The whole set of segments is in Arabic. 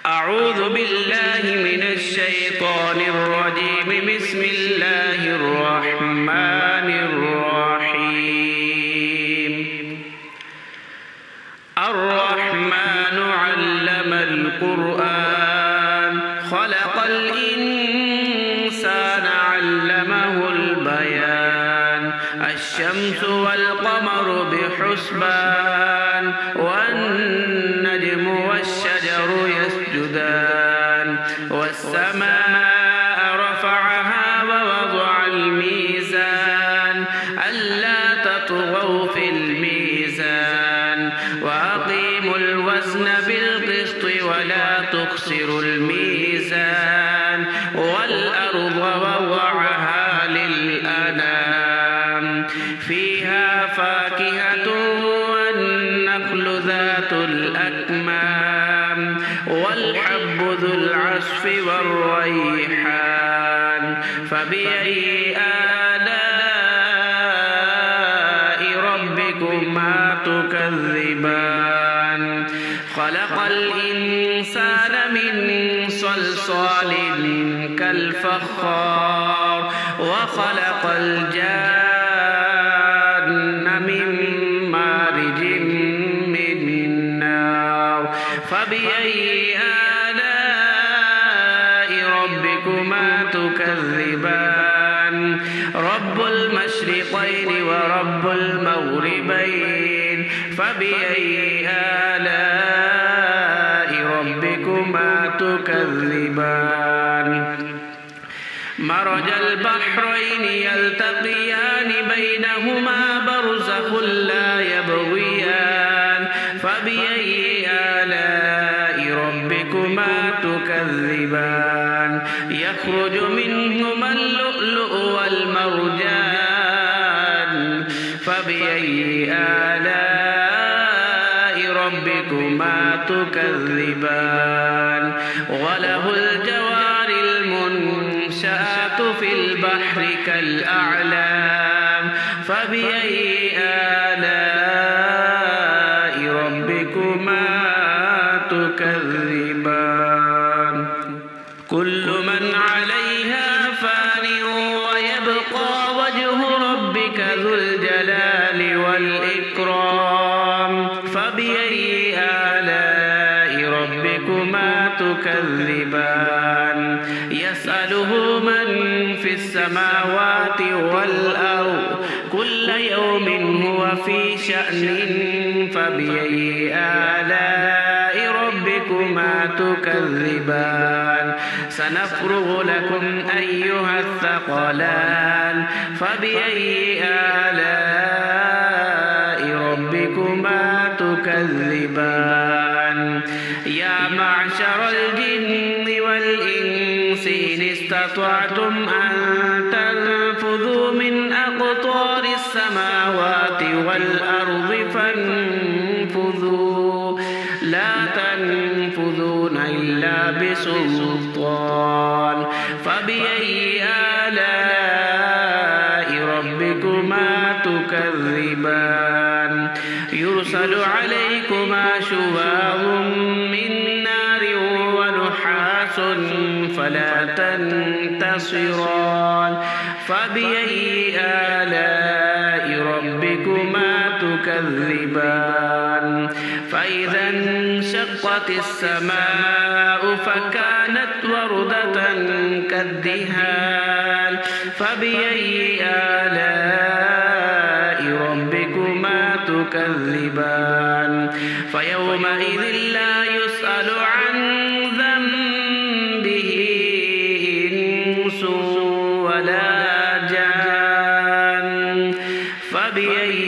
أعوذ بالله من الشيطان الرجيم. بسم الله الرحمن الرحيم. الرحمن علم القرآن خلق الإنسان علمه البيان. الشمس والقمر بحسبان والنجم والشجر يسجدان. والسماء رفعها ووضع الميزان ألا تطغوا في الميزان وأقيموا الوزن بالقسط ولا تخسروا الميزان. والأرض وضعها للأنام فيها فاكهة والنخل ذات الأكمام والحب ذو العصف والريحان. فبأي آلاء ربكما تكذبان. خلق الإنسان من صلصال كالفخار وخلق الجان من مارج من نار. فبأي آلاء ربكما تكذبان. رب المشرقين ورب المغربين. فبأي آلاء ربكما تكذبان. مرج البحرين يلتقيان بينهما برزخ لا يبغيان. فبأي آلاء ربكما تكذبان. يخرج منهما اللؤلؤ والمرجان. فبأي آلاء ربكما تكذبان. وله الجوار المنشآت في البحر كالأعلام. فبأي آلاء ربكما تكذبان. كل من عليها فان ويبقى وجه ربك ذو الجلال والإكرام. فبأي آلاء ربكما تكذبان. يسأله من في السماوات والأرض كل يوم هو في شأن. فبأي آلاء ربكما تكذبان. سنفرغ لكم أيها الثقلان. فبأي آلاء ربكما تكذبان. يا معشر الجن والإنس إن استطعتم أن تنفذوا من أقطار السماوات والأرض فانفذوا لا تنفذون إلا بسلطان. فبأي آلاء ربكما تكذبان. يرسل عليكما شواظ من نار ونحاس فلا تنتصران. فبأي آلاء ربكما تكذبان. فإذا انشقت السماء فكانت وردة كالدهان. فبأي آلاء ربكما تكذبان. فيومئذ لا يسأل عن ذنبه إنس ولا جان. فبأي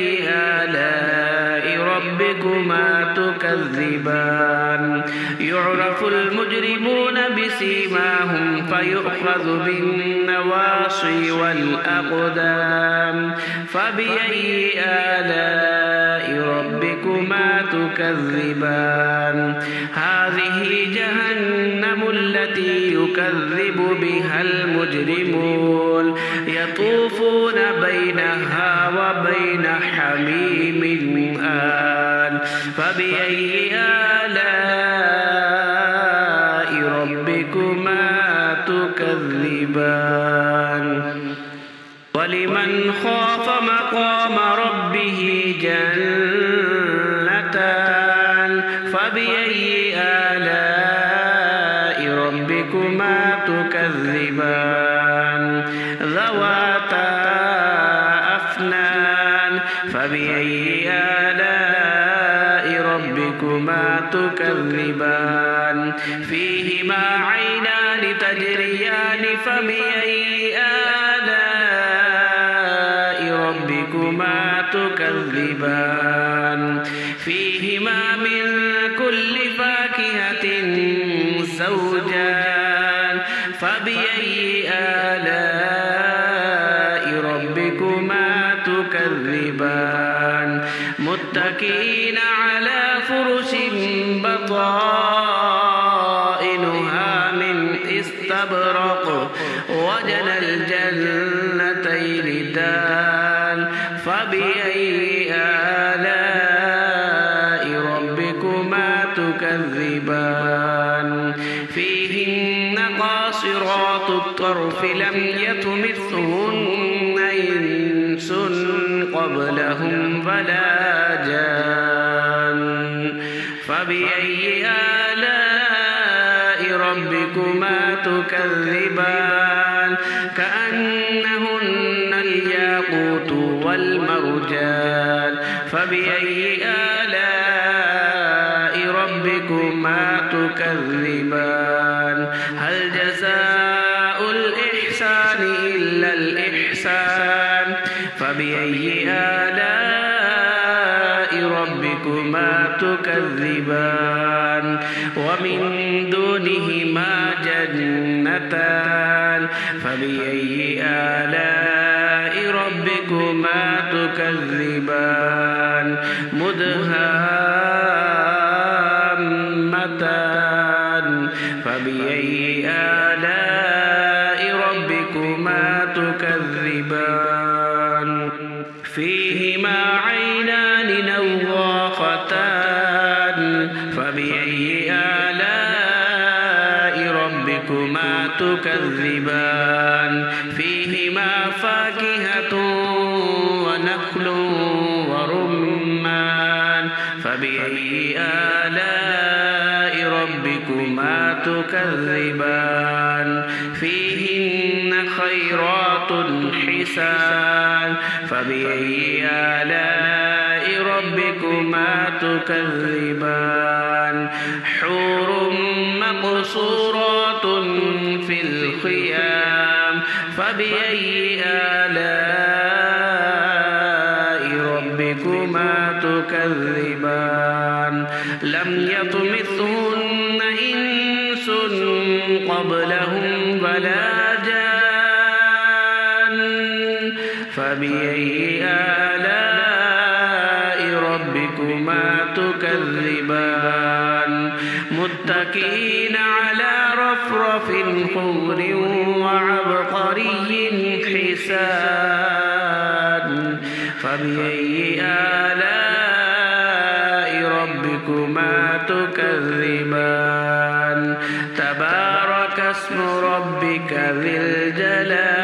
آلاء ربكما تكذبان. يعرف المجرمون بسيماهم فيؤخذ بالنواصي والأقدام. فبأي آلاء ربكما تكذبان. هذه جهنم التي يكذب بها المجرمون يطوفون بينها وبين حميم آن. فبأي آلاء ربكما تكذبان ولمن خاف مقام ربه جنتان فبأي آلاء ربكما تكذبان ذواتا أفنان فبأي آلاء ربكما تكذبان فيهما عينان تجريان فبأي آلاء ربكما تكذبان فيهما من كل فاكهة زوجان فبأي آلاء ربكما تكذبان متكئين على فرش بطائنها من استبرق وجنى الجنتين دان فبأي آلاء ربكما تكذبان فيهن قاصرات الطرف لم يطمثهن إنس قبلهم ولا جان فبأي آلاء ربكما تكذبان كأنهن الياقوت والمرجان فبأي آلاء ربكما تكذبان هل جزاء الإحسان إلا الإحسان فبأي آلاء ربكما تكذبان ومن دونهما جنتان فبأي آلاء ربكما تكذبان مدهامتان فبأي آلاء ربكما تكذبان فيهما عينان نضاختان فبأي آلاء ربكما تكذبان فيهما فاكهة ونخل ورمان فبأي آلاء ربكما تكذبان فيهن خيرات حسان فبأي آلاء ربكما تكذبان حور مقصورات في الخيام فبأي آلاء ربكما تكذبان لم يطمثهن إنس قبلهم ولا جان فبأي آلاء ربكما تكذبان متكئين على رفرف خضر وعبقري حسان فبأي آلاء ربكما تكذبان تبارك اسم ربك ذي الجلال